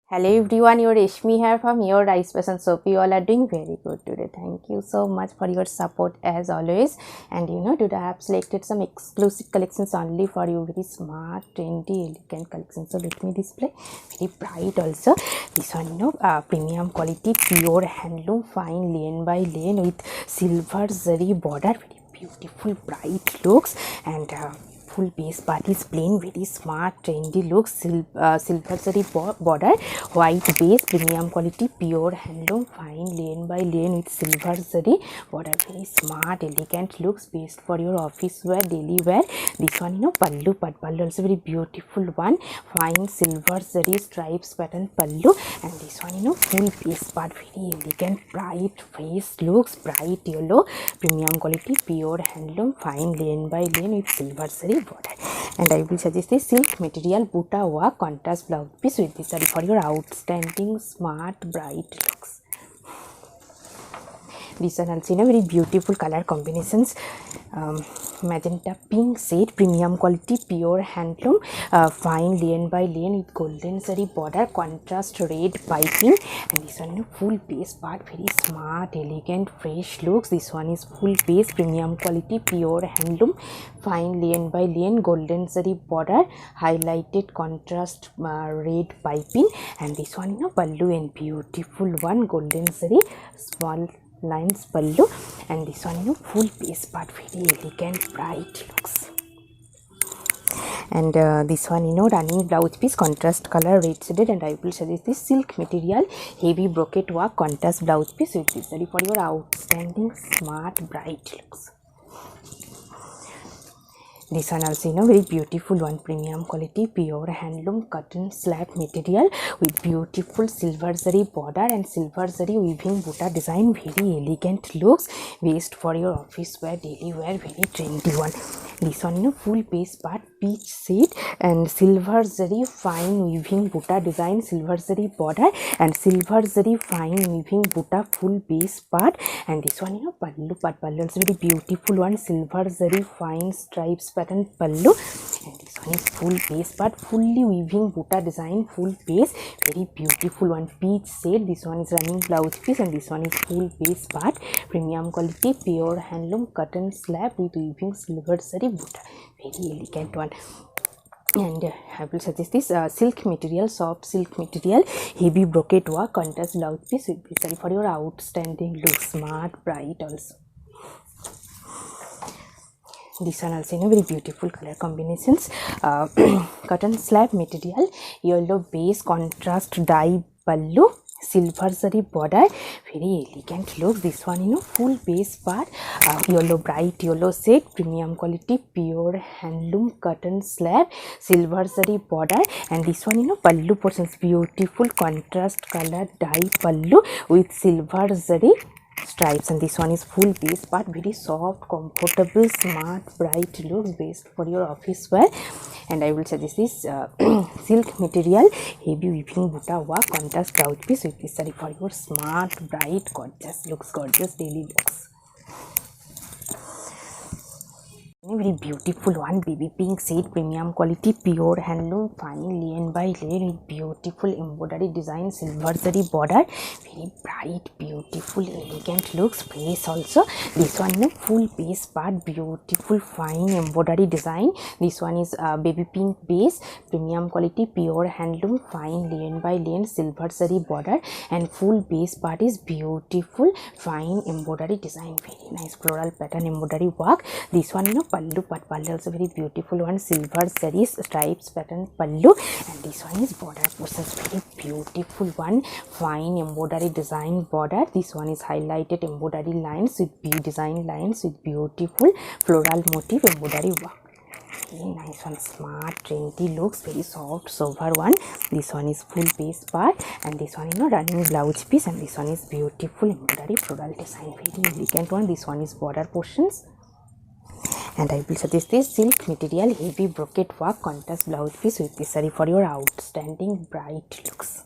Hello everyone, your Reshmi here from your Rice Passion Soap. You all are doing very good today. Thank you so much for your support as always. And today I have selected some exclusive collections only for you. Very smart, trendy, elegant collections. So let me display. Very bright also. This one, premium quality, pure handloom, fine lane by lane with silver zari border. Very beautiful, bright looks and full base part is plain, very smart, trendy looks, silver zari border, white base, premium quality, pure handloom, fine lane by lane with silver zari border. Very smart, elegant looks, best for your office wear, daily wear. This one, pallu, pallu also very beautiful one, fine silver zari stripes pattern pallu, and this one, full base part, very elegant, bright face looks, bright yellow, premium quality, pure handloom, fine lane by lane with silver zari border. And I will suggest this silk material buta work contrast blouse piece with this saree for your outstanding smart bright looks. This one also very beautiful color combinations, magenta pink shade, premium quality, pure handloom, fine lane by lane with golden zari border, contrast red piping, and this one full base part, very smart, elegant, fresh looks. This one is full base, premium quality, pure handloom, fine lane by lane, golden zari border, highlighted contrast red piping, and this one pallu and beautiful one, golden zari small lines pallu, and this one full base part, very elegant, bright looks. And this one running blouse piece, contrast color red shaded, and I will suggest this silk material heavy brocade work contrast blouse piece with this saree for your outstanding smart bright looks. This one also very beautiful one, premium quality, pure handloom cotton slab material with beautiful silver zari border and silver zari weaving buta design. Very elegant looks, waist for your office wear, daily wear, very trendy one. This one full base part, peach shade and silver zari fine weaving buta design, silver zari border and silver zari fine weaving buta full base part. And this one pallu also very beautiful one, silver zari fine stripes pattern pallu, and this one is full base part, fully weaving buta design, full base, very beautiful one, peach shade. This one is running blouse piece, and this one is full base part, premium quality, pure handloom cotton slab with weaving silver zari buta, very elegant one. And I will suggest this silk material, soft silk material, heavy brocade work contrast blouse piece with this saree for your outstanding look, smart bright also. This one also very beautiful color combinations, cotton slab material, yellow base contrast dye pallu, silver zari border, very elegant look. This one full base part, yellow, bright yellow shade, premium quality, pure handloom cotton slab, silver zari border, and this one pallu portions, beautiful contrast color dye pallu with silver zari stripes, and this one is full base part, very soft, comfortable, smart, bright looks, best for your office wear. And I will suggest this silk material heavy weaving buta work contrast blouse piece with this saree for your smart, bright, gorgeous looks, gorgeous daily looks. Very beautiful one, baby pink shade, premium quality, pure handloom, fine lane by lane with beautiful embroidery design, silver zari border, very bright, beautiful, elegant looks, face also. This one full base part, beautiful fine embroidery design. This one is baby pink base, premium quality, pure handloom, fine lane by lane, silver zari border, and full base part is beautiful fine embroidery design, very nice floral pattern embroidery work. This one pallu also very beautiful one, silver zari stripes pattern pallu, and this one is border portions, very beautiful one, fine embroidery design border. This one is highlighted embroidery lines with design lines with beautiful floral motif embroidery work. Very nice one, smart, trendy looks, very soft, sober one. This one is full base part, and this one running blouse piece, and this one is beautiful embroidery floral design, very elegant one. This one is border portions. And I will suggest this silk material heavy brocade work contrast blouse piece with this saree for your outstanding bright looks.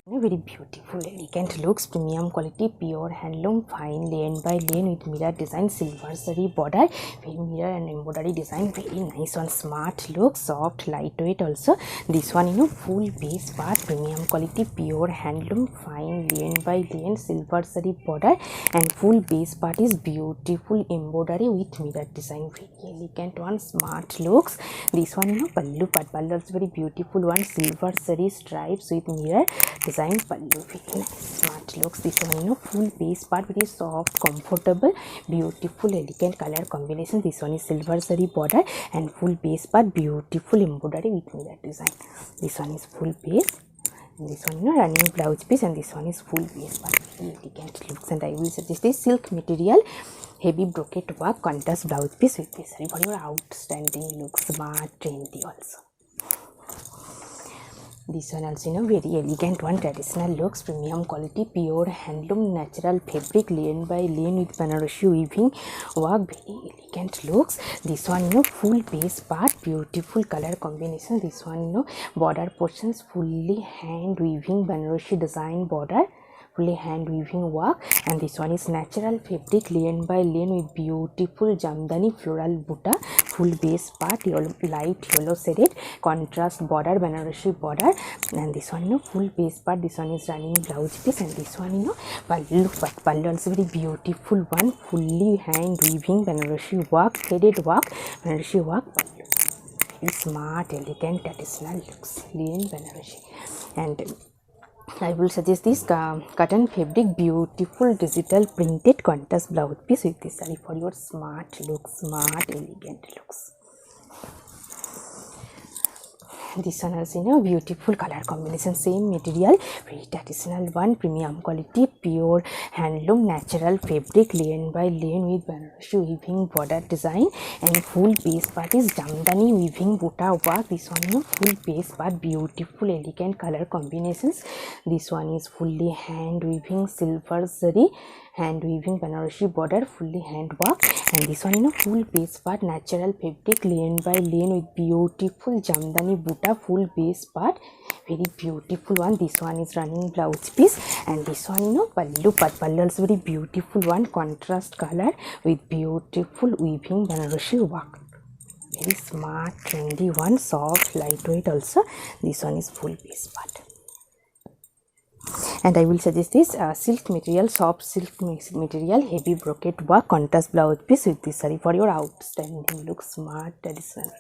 Very beautiful, elegant looks, premium quality, pure handloom, fine lane by lane with mirror design, silver zari border, very mirror and embroidery design, very nice one, smart look, soft, lightweight also. This one, full base part, premium quality, pure handloom, fine lane by lane, silver zari border, and full base part is beautiful embroidery with mirror design, very elegant one, smart looks. This one, pallu part, pallu also very beautiful one, silver zari stripes with mirror design pallu, very nice, smart looks. This one, full base part, very soft, comfortable, beautiful, elegant color combination. This one is silver zari border and full base part, beautiful embroidery with mirror design. This one is full base. And this one, running blouse piece, and this one is full base part, very elegant looks. And I will suggest this silk material, heavy brocade work, contrast blouse piece with this for your outstanding look, smart, trendy also. This one also, very elegant one, traditional looks, premium quality, pure handloom, natural fabric, lane by lane with Banarasi weaving work, very elegant looks. This one, full base part, beautiful color combination. This one, border portions, fully hand weaving Banarasi design border, fully hand weaving work. And this one is natural fabric, lane by lane with beautiful jamdani floral butta, full base part, yellow, light yellow shaded, contrast border, Banarasi border. And this one, full base part, this one is running blouse piece. And this one, pallu part, pallu also very beautiful one, fully hand weaving Banarasi work, threaded work, Banarasi work, pallu, very smart, elegant, traditional looks, lane Banarasi. And I will suggest this cotton fabric, beautiful digital printed contrast blouse piece with this saree for your smart look, smart, elegant looks. This one has beautiful color combination, same material, very traditional one, premium quality, pure handloom, natural fabric, lane by lane with Banarasi weaving border design, and full base part is jamdani weaving butta work. This one, full base part, beautiful, elegant color combinations. This one is fully hand weaving silver zari, hand weaving Banarasi border, fully hand work. And this one, full base part, natural fabric, lane by lane with beautiful jamdani butta, full base part, very beautiful one. This one is running blouse piece. And this one, pallu part, pallu also very beautiful one, contrast color with beautiful weaving Banarasi work, very smart, trendy one, soft, lightweight also. This one is full base part. And I will suggest this silk material, soft silk material, heavy brocade work, contrast blouse piece with this saree for your outstanding look, smart, traditional.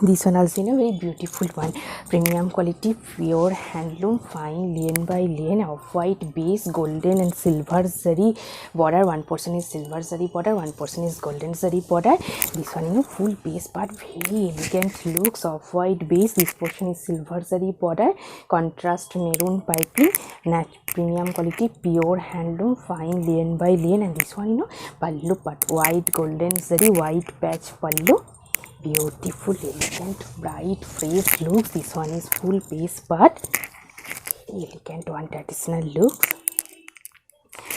This one also, very beautiful one, premium quality, pure handloom, fine lane by lane, of white base, golden and silver zari border. One portion is silver zari border, one portion is golden zari border. This one, full base part, very elegant looks, of white base. This portion is silver zari border, contrast maroon piping, premium quality, pure handloom, fine lane by lane. And this one, pallu part, white golden zari, white patch pallu, beautiful, elegant, bright, fresh looks. This one is full base part, elegant one, traditional looks,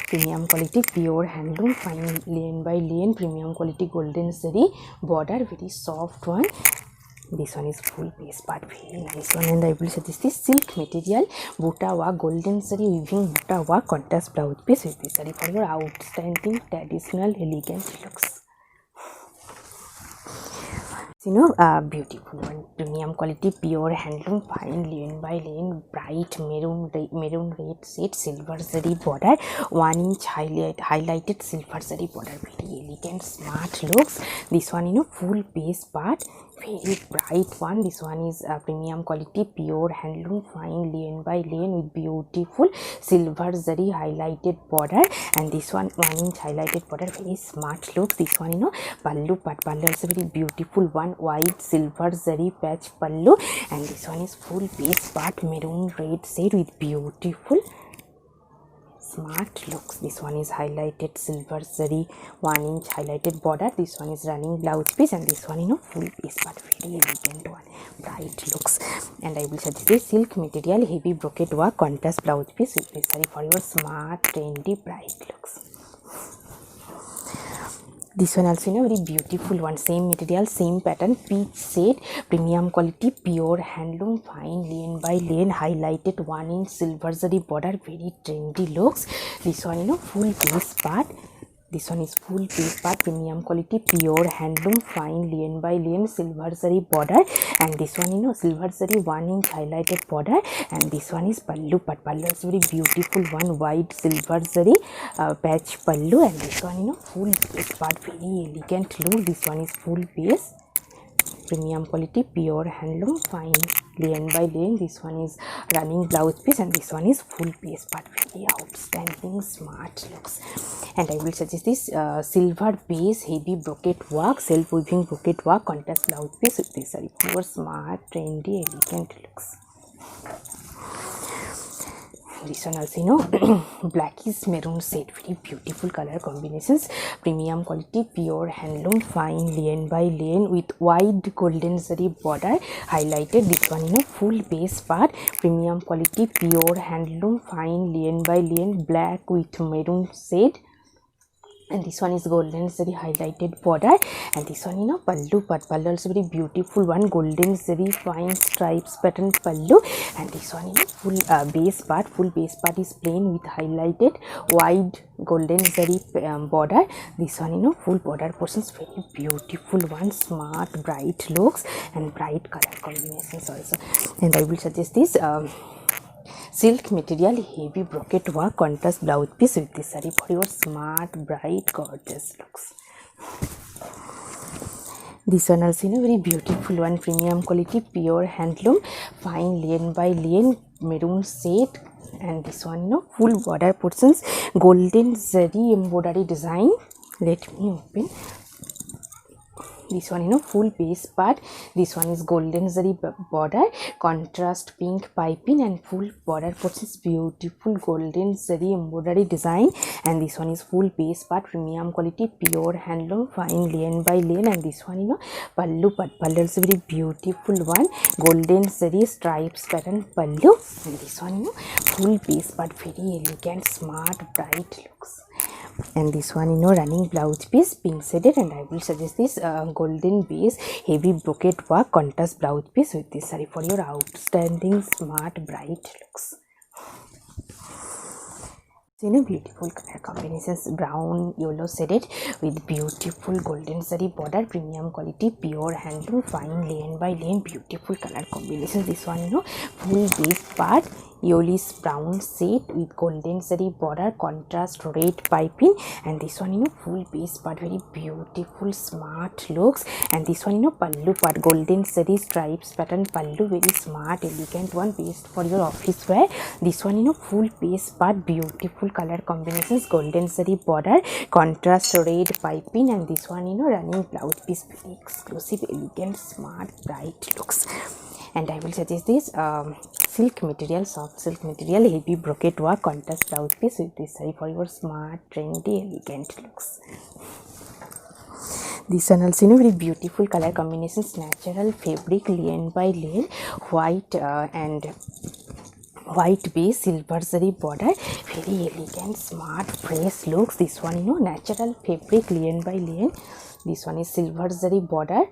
premium quality, pure handloom, fine lane by lane, premium quality, golden zari border, very soft one. This one is full base part, very nice one. And I will suggest this silk material, butta work, golden zari weaving butta work, contrast blouse piece with this saree for your outstanding, traditional, elegant looks. Beautiful one, premium quality, pure handloom, fine lane by lane, bright maroon red shade, silver zari border, 1 inch highlighted silver zari border, very elegant, smart looks. This one, full base part, very bright one. This one is premium quality, pure handloom, fine lane by lane with beautiful silver zari highlighted border. And this one, 1 inch highlighted border, very smart looks. This one, pallu part, pallu also very beautiful one, white silver zari patch pallu. And this one is full base part, maroon red shade with beautiful smart looks. This one is highlighted silver zari, 1 inch highlighted border. This one is running blouse piece. And this one, full base part, very elegant one, bright looks. And I will suggest this silk material, heavy brocade work, contrast blouse piece with this saree for your smart, trendy, bright looks. This one also, very beautiful one, same material, same pattern, peach shade, premium quality, pure handloom, fine lane by lane, highlighted 1-inch silver zari border, very trendy looks. This one, full base part. This one is full base part, premium quality, pure handloom, fine lane by lane, silver zari border, and this one, silver zari 1-inch highlighted border, and this one is pallu part. Pallu is very beautiful one, white silver zari patch pallu, and this one, full base part, very elegant look. This one is full base, premium quality, pure handloom, fine lane by lane. This one is running blouse piece, and this one is full base part, very outstanding smart looks. And I will suggest this silver base heavy brocade work, self weaving brocade work, contrast blouse piece with this saree for smart, trendy, elegant looks. This one also, blackish maroon shade, very beautiful color combinations, premium quality, pure handloom, fine lane by lane with wide golden zari border highlighted. This one, full base part, premium quality, pure handloom, fine lane by lane, black with maroon shade. And this one is golden zari highlighted border, and this one, pallu part. Pallu also very beautiful one, golden zari fine stripes pattern pallu, and this one, full base part. Full base part is plain with highlighted wide golden zari border. This one, full border portions, very beautiful one, smart, bright looks and bright color combinations also. And I will suggest this silk material heavy brocade work contrast blouse piece with this saree for your smart, bright, gorgeous looks. This one also, very beautiful one, premium quality, pure handloom, fine lane by lane, maroon shade, and this one, full border portions, golden zari embroidery design. Let me open. This one, full base part. This one is golden zari border, contrast pink piping, and full border portions, beautiful golden zari embroidery design. And this one is full base part, premium quality, pure handloom, fine lane by lane. And this one, pallu part. Pallu is very beautiful one, golden zari stripes pattern pallu. And this one, full base part, very elegant, smart, bright looks. And this one, running blouse piece, pink shaded, and I will suggest this golden base heavy brocade work contrast blouse piece with this saree for your outstanding, smart, bright looks. Beautiful color combinations, brown yellow shaded with beautiful golden zari border, premium quality, pure handloom, fine lane by lane, beautiful color combinations. This one, full base part, yellowish brown shade with golden zari border, contrast red piping, and this one, full base part, very beautiful, smart looks. And this one, pallu part, golden zari stripes pattern pallu, very smart, elegant one, best for your office wear. This one, full base part, beautiful color combinations, golden zari border, contrast red piping, and this one, running blouse piece, very exclusive, elegant, smart, bright looks. And I will suggest this silk material, soft silk material, heavy brocade work, contrast blouse piece with this saree for your smart, trendy, elegant looks. This one also, very beautiful color combinations, natural fabric, lane by lane, white and white base, silver zari border, very elegant, smart, fresh looks. This one, natural fabric, lane by lane. This one is silver zari border,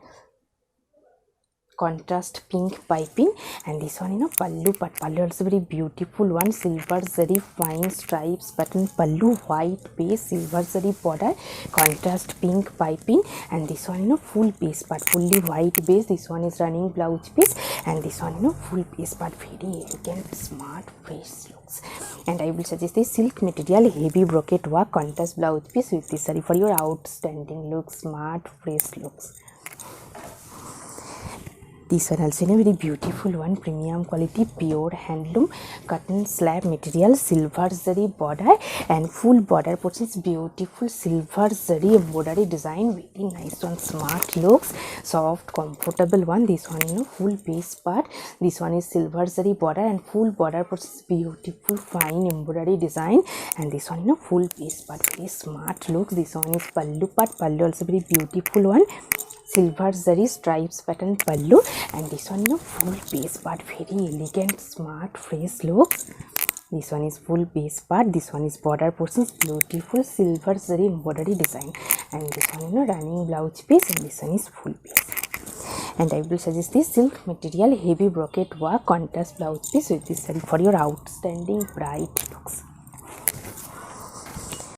contrast pink piping, and this one, pallu part. Pallu also very beautiful one, silver zari fine stripes pattern pallu, white base, silver zari border, contrast pink piping, and this one, full base part, fully white base. This one is running blouse piece, and this one, full base part, very elegant, smart, fresh looks. And I will suggest this silk material heavy brocade work contrast blouse piece with this saree for your outstanding looks, smart, fresh looks. This one also, very beautiful one, premium quality, pure handloom, cotton slab material, silver zari border, and full border portions, beautiful silver zari embroidery design, very nice one, smart looks, soft, comfortable one. This one, full base part. This one is silver zari border and full border portions, beautiful fine embroidery design, and this one, full base part, very smart looks. This one is pallu part. Pallu also very beautiful one, silver zari stripes pattern pallu, and this one, full base part, very elegant, smart, fresh looks. This one is full base part. This one is border portions, beautiful silver zari embroidery design, and this one, you know, running blouse piece, and this one is full piece. And I will suggest this silk material heavy brocade work contrast blouse piece with this saree for your outstanding bright looks.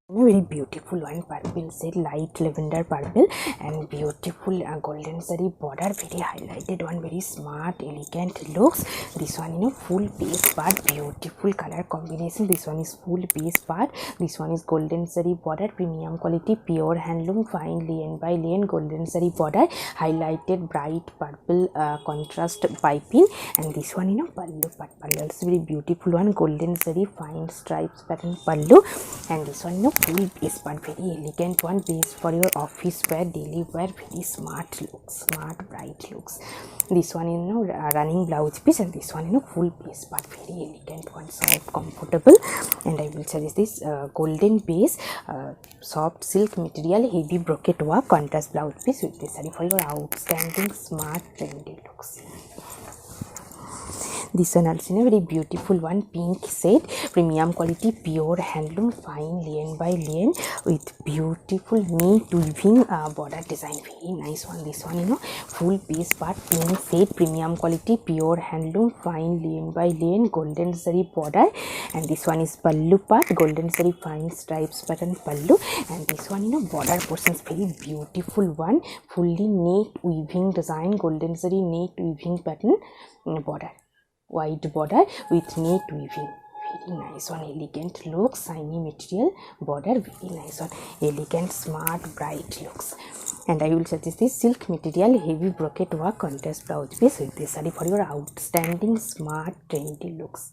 Very beautiful one, purple shade, light lavender purple, and beautiful golden saree border, very highlighted one, very smart elegant looks. This one, you know, full base part, beautiful color combination. This one is full base part, this one is golden saree border, premium quality, pure handloom, fine lane by lane golden saree border, highlighted bright purple contrast piping. And this one, you know, pallu also very beautiful one, golden saree, fine stripes pattern pallu. And this one, you know, full base part, very elegant one, base for your office wear, daily wear, very smart looks, smart bright looks. This one, you know, running blouse piece, and this one, you know, full base part, very elegant one, soft, comfortable. And I will suggest this golden base soft silk material heavy brocade work contrast blouse piece with this saree for your outstanding smart trendy looks. This one also, you know, very beautiful one, pink shade, premium quality, pure handloom, fine lane by lane with beautiful neat weaving border design, very nice one. This one, you know, full base part, pink shade, premium quality, pure handloom, fine lane by lane golden saree border. And this one is pallu part, golden saree, fine stripes pattern pallu. And this one, you know, border portions, very beautiful one, fully neat weaving design, golden saree neat weaving pattern border, white border with neat weaving, very nice one, elegant look, shiny material border, very nice one, elegant smart bright looks. And I will suggest this silk material heavy brocade work contrast blouse piece with this saree for your outstanding smart trendy looks.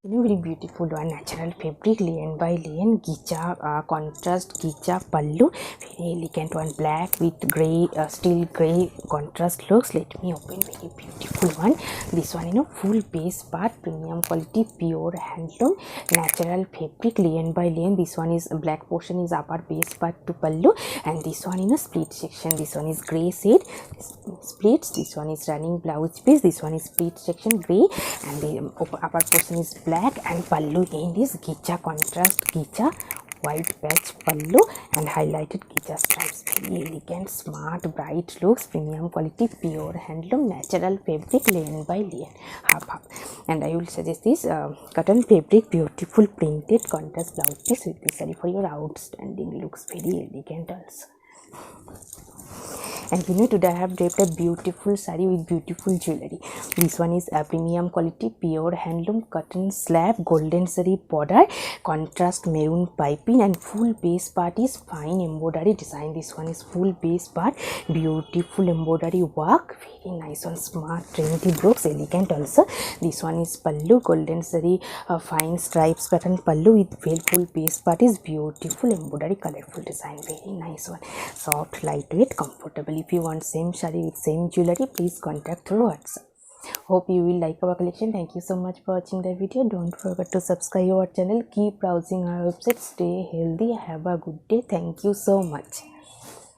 You know, very beautiful one, natural fabric, lane by lane, gicha contrast gicha pallu, very elegant one, black with gray steel gray contrast looks. Let me open, very beautiful one. This one, you know, full base part, premium quality, pure handloom, natural fabric, lane by lane. This one is black portion is upper base part to pallu, and this one, you know, split section. This one is gray shade splits. This one is running blouse piece. This one is split section gray, and the upper portion is black, and pallu in this gicha contrast gicha white patch pallu and highlighted gicha stripes, very elegant smart bright looks, premium quality, pure handloom, natural fabric, lane by lane, half. And I will suggest this cotton fabric beautiful printed contrast blouse piece with this saree for your outstanding looks, very elegant also. And you know, today I have draped a beautiful saree with beautiful jewelry. This one is a premium quality, pure handloom cotton slab, golden saree border, contrast maroon piping, and full base part is fine embroidery design. This one is full base part, beautiful embroidery work, very nice one, smart trendy brooks, elegant also. This one is pallu, golden saree fine stripes pattern pallu with full base part is beautiful embroidery colorful design, very nice one, soft lightweight comfortable. If you want same saree with same jewelry, please contact through WhatsApp. Hope you will like our collection. Thank you so much for watching the video. Don't forget to subscribe our channel. Keep browsing our website. Stay healthy. Have a good day. Thank you so much.